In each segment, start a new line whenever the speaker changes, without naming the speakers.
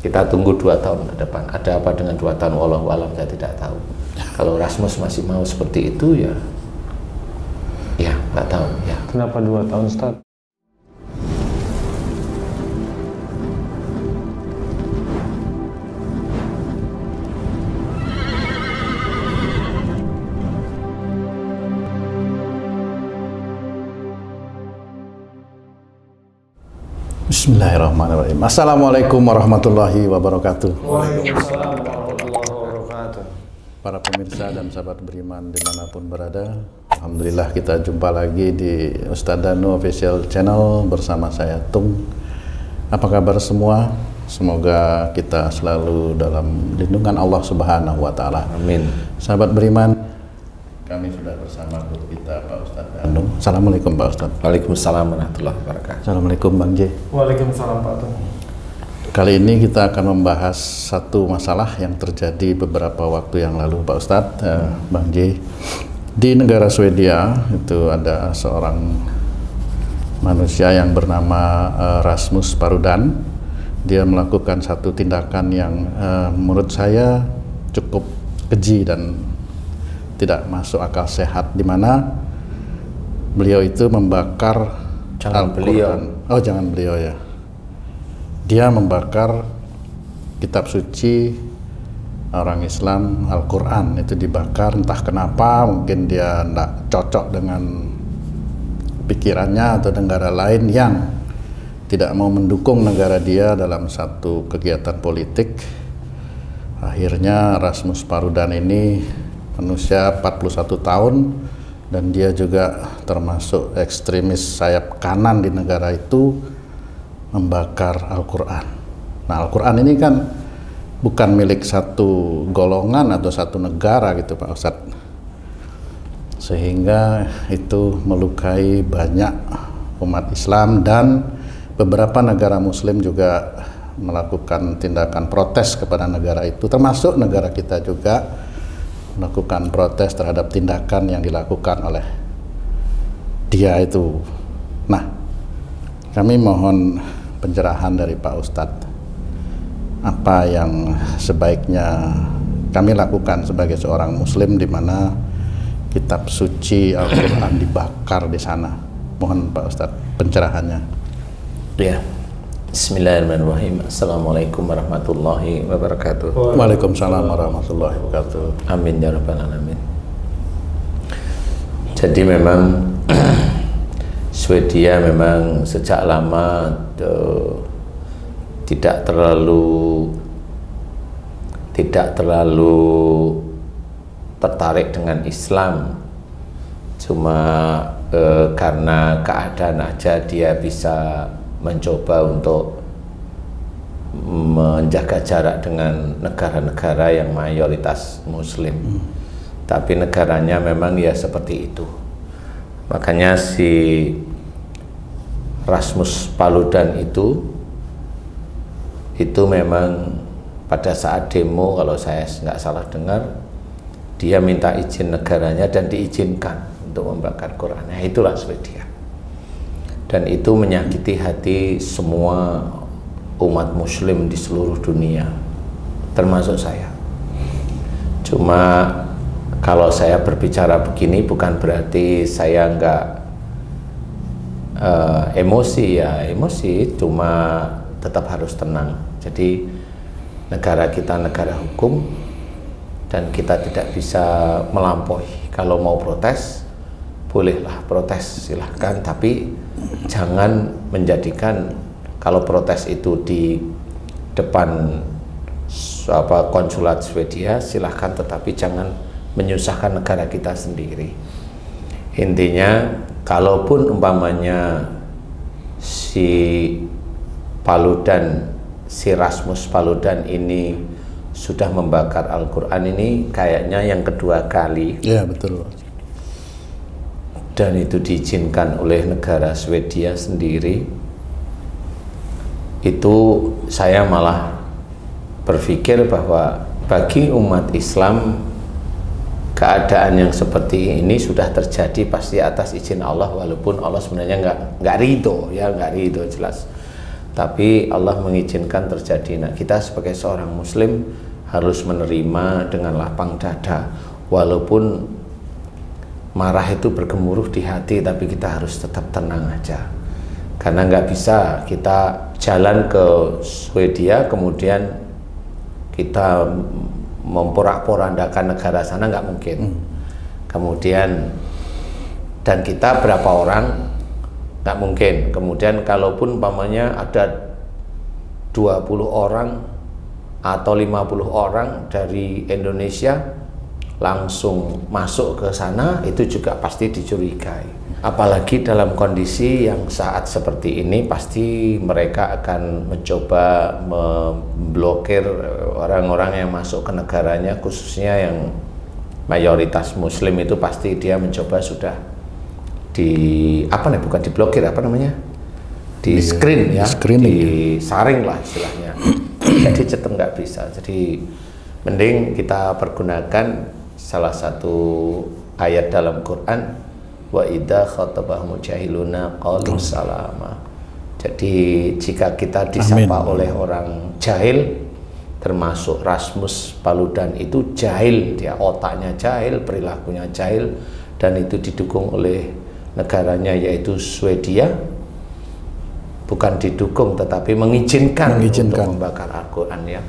Kita tunggu 2 tahun ke depan. Ada apa dengan 2 tahun? Wallahu alam, saya tidak tahu. Kalau Rasmus masih mau seperti itu ya nggak tahu ya.
Kenapa 2 tahun, Ustaz?
Bismillahirrahmanirrahim. Assalamualaikum warahmatullahi wabarakatuh.
Waalaikumsalam warahmatullahi wabarakatuh.
Para pemirsa dan sahabat beriman dimanapun berada, alhamdulillah kita jumpa lagi di Ustadz Danu Official Channel bersama saya Tung. Apa kabar semua? Semoga kita selalu dalam lindungan Allah Subhanahu wa Ta'ala.
Amin.
Sahabat beriman, kami sudah bersama guru kita Pak Ustadz Danu. Assalamualaikum Pak Ustadz.
Waalaikumsalam warahmatullahi wabarakatuh.
Assalamualaikum Bang J.
Waalaikumsalam Pak Tung.
Kali ini kita akan membahas satu masalah yang terjadi beberapa waktu yang lalu Pak Ustadz, Bang J. Di negara Swedia itu ada seorang manusia yang bernama Rasmus Paludan. Dia melakukan satu tindakan yang menurut saya cukup keji dan tidak masuk akal sehat, di mana beliau itu membakar Al-Quran. Oh, jangan beliau ya. Dia membakar kitab suci orang Islam, Al-Quran itu dibakar, entah kenapa, mungkin dia tidak cocok dengan pikirannya atau negara lain yang tidak mau mendukung negara dia dalam satu kegiatan politik. Akhirnya Rasmus Paludan ini manusia 41 tahun dan dia juga termasuk ekstremis sayap kanan di negara itu, membakar Al-Quran. Nah, Al-Quran ini kan bukan milik satu golongan atau satu negara gitu Pak Ustadz, sehingga itu melukai banyak umat Islam, dan beberapa negara muslim juga melakukan tindakan protes kepada negara itu, termasuk negara kita juga melakukan protes terhadap tindakan yang dilakukan oleh dia itu. Nah, kami mohon pencerahan dari Pak Ustadz, apa yang sebaiknya kami lakukan sebagai seorang muslim di mana kitab suci Al-Quran dibakar di sana. Mohon Pak Ustadz pencerahannya.
Ya. Bismillahirrahmanirrahim. Assalamualaikum warahmatullahi wabarakatuh.
Waalaikumsalam warahmatullahi wabarakatuh.
Amin ya rabbal alamin. Jadi memang Swedia memang sejak lama tidak terlalu tertarik dengan Islam, cuma karena keadaan aja dia bisa mencoba untuk menjaga jarak dengan negara-negara yang mayoritas Muslim. Tapi negaranya memang ya seperti itu. Makanya si Rasmus Paludan itu memang pada saat demo, kalau saya nggak salah dengar, dia minta izin negaranya dan diizinkan untuk membakar Quran. Nah, itulah Swedia. Dan itu menyakiti hati semua umat muslim di seluruh dunia, termasuk saya. Cuma kalau saya berbicara begini bukan berarti saya nggak emosi, cuma tetap harus tenang. Jadi negara kita negara hukum dan kita tidak bisa melampaui. Kalau mau protes, bolehlah protes, silahkan, tapi jangan menjadikan kalau protes itu di depan konsulat Swedia, silahkan, tetapi jangan menyusahkan negara kita sendiri. Intinya, kalaupun umpamanya si Rasmus Paludan ini sudah membakar Al-Quran, ini kayaknya yang kedua kali.
Ya, betul.
Dan itu diizinkan oleh negara Swedia sendiri. Itu saya malah berpikir bahwa bagi umat Islam keadaan yang seperti ini sudah terjadi pasti atas izin Allah, walaupun Allah sebenarnya nggak ridho, ya nggak ridho jelas. tapi Allah mengizinkan terjadi. Nah, kita sebagai seorang muslim harus menerima dengan lapang dada, walaupun marah itu bergemuruh di hati, tapi kita harus tetap tenang aja, karena nggak bisa kita jalan ke Swedia kemudian kita memporak-porandakan negara sana, nggak mungkin. Kemudian dan kita berapa orang, nggak mungkin. Kemudian kalaupun umpamanya ada 20 orang atau 50 orang dari Indonesia langsung masuk ke sana, itu juga pasti dicurigai. Apalagi dalam kondisi yang saat seperti ini, pasti mereka akan mencoba memblokir orang-orang yang masuk ke negaranya, khususnya yang mayoritas muslim itu pasti dia mencoba sudah bukan diblokir, di screen ya, disaring lah istilahnya. Jadi cetem nggak bisa. Jadi mending kita pergunakan salah satu ayat dalam Quran, wa idza khatabahum jahiluna qalu salama. Jadi jika kita disapa oleh orang jahil, termasuk Rasmus Paludan itu jahil, dia otaknya jahil, perilakunya jahil, dan itu didukung oleh negaranya yaitu Swedia, bukan didukung tetapi mengizinkan untuk membakar Al-Quran ya.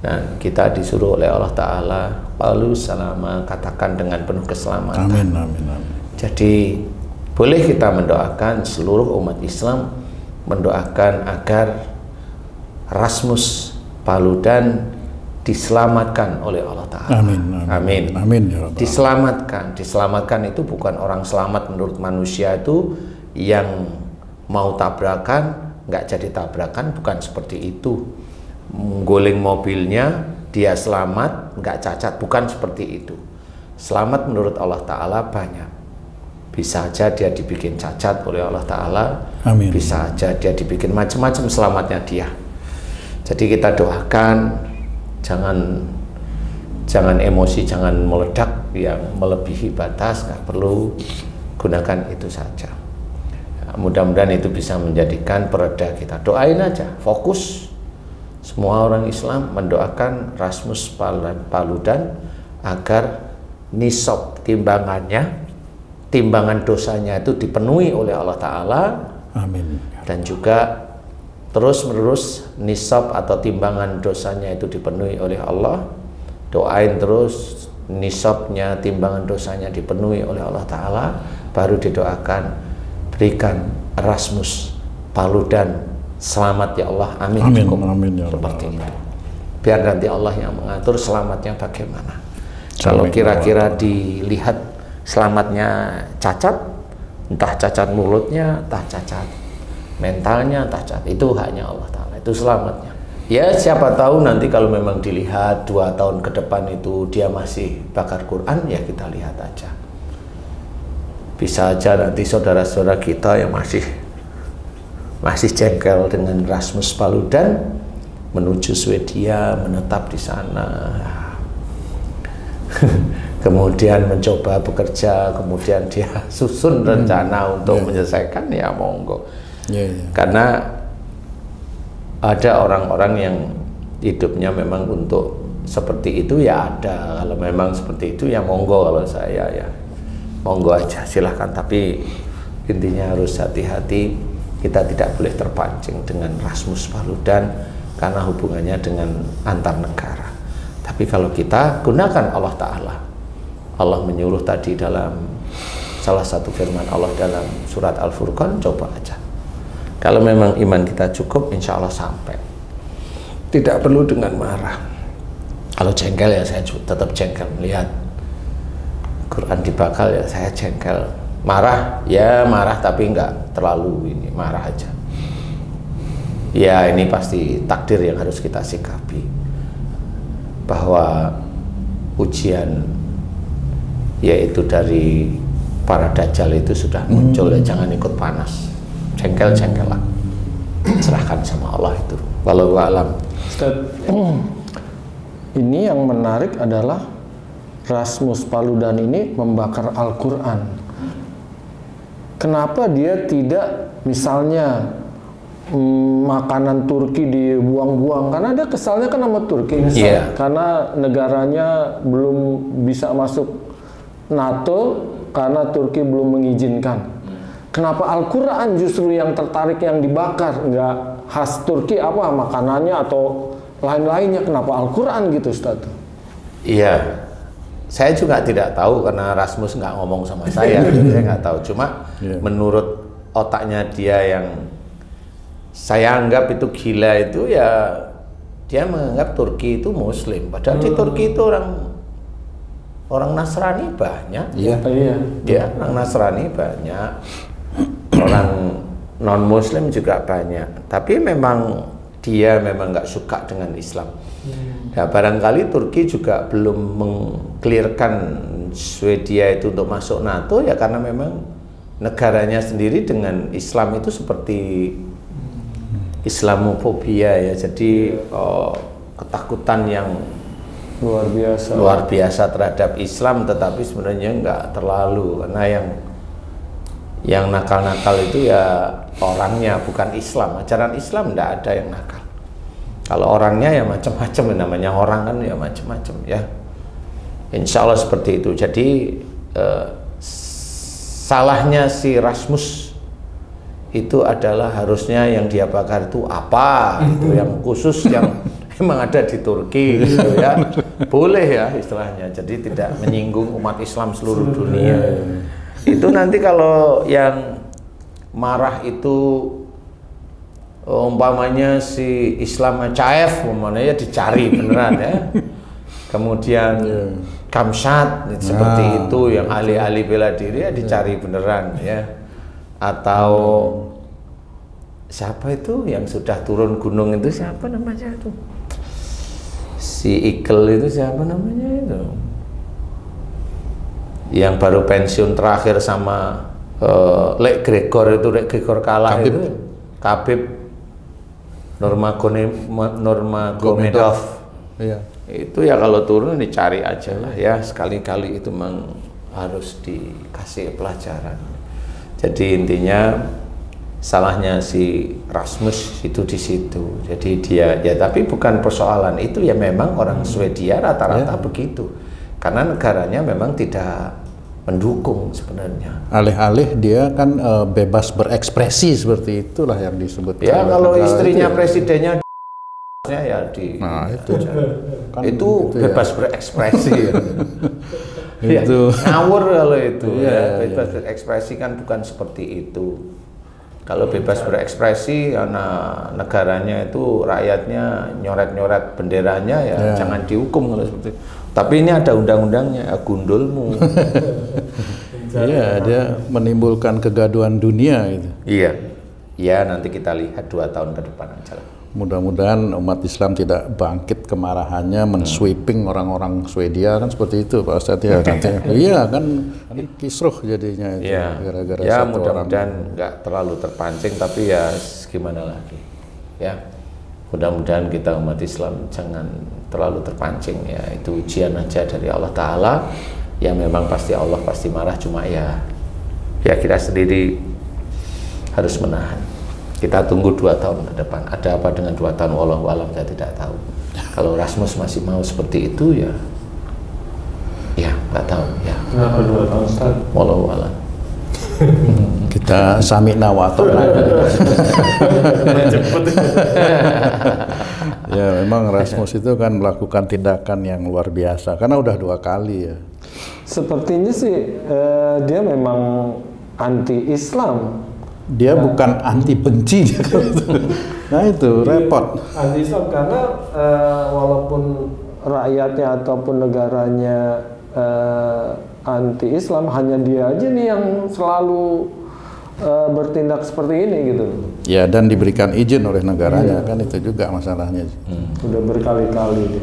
Dan kita disuruh oleh Allah Ta'ala, palu salama, katakan dengan penuh keselamatan.
Amin, amin, amin.
Jadi boleh kita mendoakan, seluruh umat Islam mendoakan agar Rasmus Paludan diselamatkan oleh Allah Ta'ala.
Amin,
amin.
Amin ya Rabbal.
Diselamatkan itu bukan orang selamat menurut manusia itu yang mau tabrakan nggak jadi tabrakan, bukan seperti itu. Mengguling mobilnya dia selamat, nggak cacat, bukan seperti itu. Selamat menurut Allah Ta'ala banyak. Bisa aja dia dibikin cacat oleh Allah Ta'ala.
Amin.
Bisa aja dia dibikin macam-macam selamatnya dia. Jadi kita doakan jangan emosi, jangan meledak yang melebihi batas, nggak perlu, gunakan itu saja. Mudah-mudahan itu bisa menjadikan pereda kita. Doain aja, fokus. Semua orang Islam mendoakan Rasmus Paludan agar nisab timbangan dosanya itu dipenuhi oleh Allah Ta'ala.
Amin.
Dan juga terus-menerus nisab atau timbangan dosanya itu dipenuhi oleh Allah. Doain terus nisabnya, timbangan dosanya dipenuhi oleh Allah Ta'ala, baru didoakan berikan Rasmus Paludan selamat ya Allah, amin.
Amin,
cukup
amin ya
seperti
Rabbal.
itu. Biar nanti Allah yang mengatur selamatnya bagaimana. Kalau kira-kira dilihat selamatnya cacat, entah cacat mulutnya, entah cacat mentalnya, entah cacat, itu haknya Allah Ta'ala, itu selamatnya. Ya siapa tahu nanti kalau memang dilihat 2 tahun ke depan itu dia masih bakar Quran, ya kita lihat aja. Bisa aja nanti saudara-saudara kita yang masih jengkel dengan Rasmus Paludan menuju Swedia, menetap di sana, kemudian mencoba bekerja, kemudian dia susun rencana untuk menyelesaikan, ya monggo. Karena ada orang-orang yang hidupnya memang untuk seperti itu, ya ada. Kalau memang seperti itu ya monggo, kalau saya ya monggo aja, silahkan. Tapi intinya harus hati-hati, kita tidak boleh terpancing dengan Rasmus Paludan karena hubungannya dengan antar negara. Tapi kalau kita gunakan Allah Ta'ala, Allah menyuruh tadi dalam salah satu firman Allah dalam surat Al-Furqan, coba aja. Kalau memang iman kita cukup, insya Allah sampai. Tidak perlu dengan marah. Kalau jengkel ya saya tetap jengkel. Melihat Quran dibakal ya saya jengkel. Marah ya marah, tapi enggak terlalu ini, marah aja. Ya ini pasti takdir yang harus kita sikapi, bahwa ujian yaitu dari para dajjal itu sudah muncul, ya jangan ikut panas. Jengkel lah, serahkan sama Allah itu. Wallahu a'lam.
Ustaz, ini yang menarik adalah Rasmus Paludan ini membakar Al-Quran. Kenapa dia tidak misalnya makanan Turki dibuang-buang, karena dia kesalnya kan sama Turki, karena negaranya belum bisa masuk NATO karena Turki belum mengizinkan. Kenapa Al-Quran justru yang tertarik yang dibakar, nggak khas Turki apa makanannya atau lain-lainnya, kenapa Al-Quran gitu Ustaz?
Iya, saya juga tidak tahu karena Rasmus nggak ngomong sama saya, saya nggak tahu. Cuma menurut otaknya dia yang saya anggap itu gila itu ya, dia menganggap Turki itu Muslim, padahal di Turki itu orang Nasrani banyak. Ya, orang Nasrani banyak, orang non Muslim juga banyak. Tapi memang dia memang nggak suka dengan Islam. Nah, barangkali Turki juga belum mengklirkan Swedia itu untuk masuk NATO ya karena memang negaranya sendiri dengan Islam itu seperti Islamofobia ya, jadi ketakutan yang luar biasa terhadap Islam, tetapi sebenarnya nggak terlalu, karena yang nakal-nakal itu ya orangnya, bukan Islam. Ajaran Islam nggak ada yang nakal. Kalau orangnya ya macam-macam, namanya orang kan ya macam-macam ya. Insya Allah seperti itu. Jadi salahnya si Rasmus itu adalah harusnya yang dia bakar itu apa, itu yang khusus yang memang ada di Turki gitu ya, boleh ya istilahnya. Jadi tidak menyinggung umat Islam seluruh dunia. Itu nanti kalau yang marah itu umpamanya si Islam Caef, umpamanya dicari beneran ya. Kemudian Kamsat seperti itu, yang ahli-ahli bela diri ya dicari beneran ya. Atau siapa itu yang sudah turun gunung itu, siapa namanya itu? Si Ikel itu siapa namanya itu? Yang baru pensiun terakhir sama Lek Gregor itu, Lek Gregor kalah Khabib. Itu Khabib Nurmagomedov. Iya. Itu ya kalau turun dicari aja lah ya, sekali-kali itu memang harus dikasih pelajaran. Jadi intinya salahnya si Rasmus itu di situ. Jadi dia ya, tapi bukan persoalan itu ya, memang orang Swedia rata-rata begitu. Karena negaranya memang tidak mendukung sebenarnya. Alih-alih dia kan bebas berekspresi, seperti itulah yang disebut. Ya kalau istrinya itu presidennya ya di itu kan itu bebas berekspresi. Ya, itu ngawur kalau itu ya, bebas berekspresi kan bukan seperti itu. Kalau bebas berekspresi karena negaranya itu rakyatnya nyoret-nyoret benderanya ya jangan dihukum kalau seperti itu. Tapi ini ada undang-undangnya, gundulmu. Iya, dia menimbulkan kegaduhan dunia gitu. Iya. Ya, nanti kita lihat 2 tahun ke depan aja lah. Mudah-mudahan umat Islam tidak bangkit kemarahannya mensweeping orang-orang Swedia, kan seperti itu Pak Ustadz ya nanti. Iya kan kisruh jadinya itu gara-gara ya, mudah-mudahan nggak terlalu terpancing, tapi ya gimana lagi ya, mudah-mudahan kita umat Islam jangan terlalu terpancing ya, itu ujian aja dari Allah Ta'ala yang memang pasti Allah pasti marah, cuma ya kita sendiri harus menahan. Kita tunggu 2 tahun ke depan. Ada apa dengan 2 tahun? Wallahu alam, saya tidak tahu. Kalau Rasmus masih mau seperti itu ya nggak tahu ya. Kenapa 2 tahun Ustaz? Wallahu alam. Kita sami'na wa ata'na. Ya memang Rasmus itu kan melakukan tindakan yang luar biasa karena udah 2 kali ya.
Sepertinya sih dia memang anti-Islam.
Dia bukan anti benci. Nah itu repot.
Anti Islam karena walaupun rakyatnya ataupun negaranya anti Islam, hanya dia aja nih yang selalu bertindak seperti ini gitu.
Ya, dan diberikan izin oleh negaranya kan, itu juga masalahnya.
Udah berkali-kali.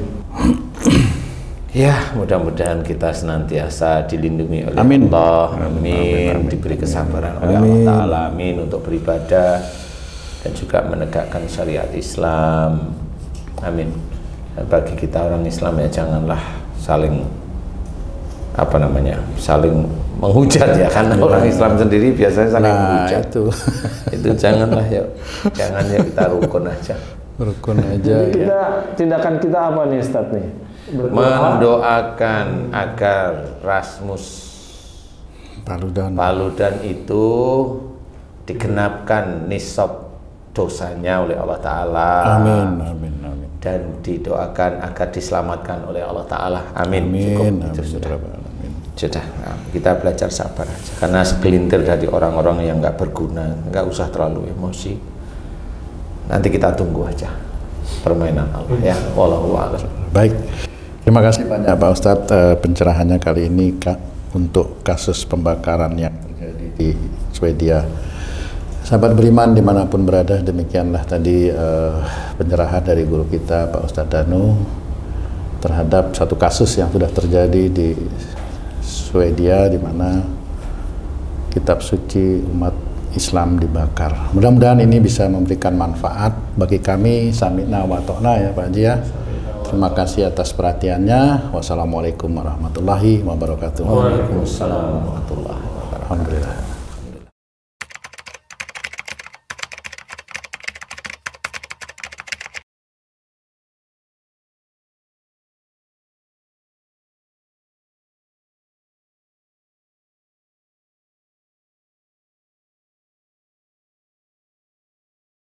Ya, mudah-mudahan kita senantiasa dilindungi oleh Allah, amin. Diberi kesabaran oleh Allah Ta'ala, amin, untuk beribadah dan juga menegakkan syariat Islam, amin. Dan bagi kita orang Islam ya janganlah saling saling menghujat ya, karena orang Islam sendiri biasanya saling menghujat. Itu janganlah ya, jangan ya, kita rukun aja.
Rukun aja.
Jadi kita tindakan kita apa nih Ustadz nih?
Mendoakan agar Rasmus Paludan itu digenapkan nisab dosanya oleh Allah Ta'ala.
Amin, amin, amin.
Dan didoakan agar diselamatkan oleh Allah Ta'ala. Amin.
Amin.
Cukup, itu
amin.
sudah. Sudah, nah, kita belajar sabar aja. Karena segelintir dari orang-orang yang nggak berguna, nggak usah terlalu emosi. Nanti kita tunggu aja permainan Allah ya. Wallahu a'lam.
Baik, terima kasih banyak Pak Ustadz pencerahannya kali ini untuk kasus pembakaran yang terjadi di Swedia. Sahabat beriman dimanapun berada, demikianlah tadi pencerahan dari guru kita Pak Ustadz Danu terhadap satu kasus yang sudah terjadi di Swedia, di mana kitab suci umat Islam dibakar. Mudah-mudahan ini bisa memberikan manfaat bagi kami. Sami'na wa ta'na ya Pak Haji ya. Terima kasih atas perhatiannya. Wassalamualaikum warahmatullahi wabarakatuh.
Waalaikumsalam warahmatullahi wabarakatuh.
Alhamdulillah.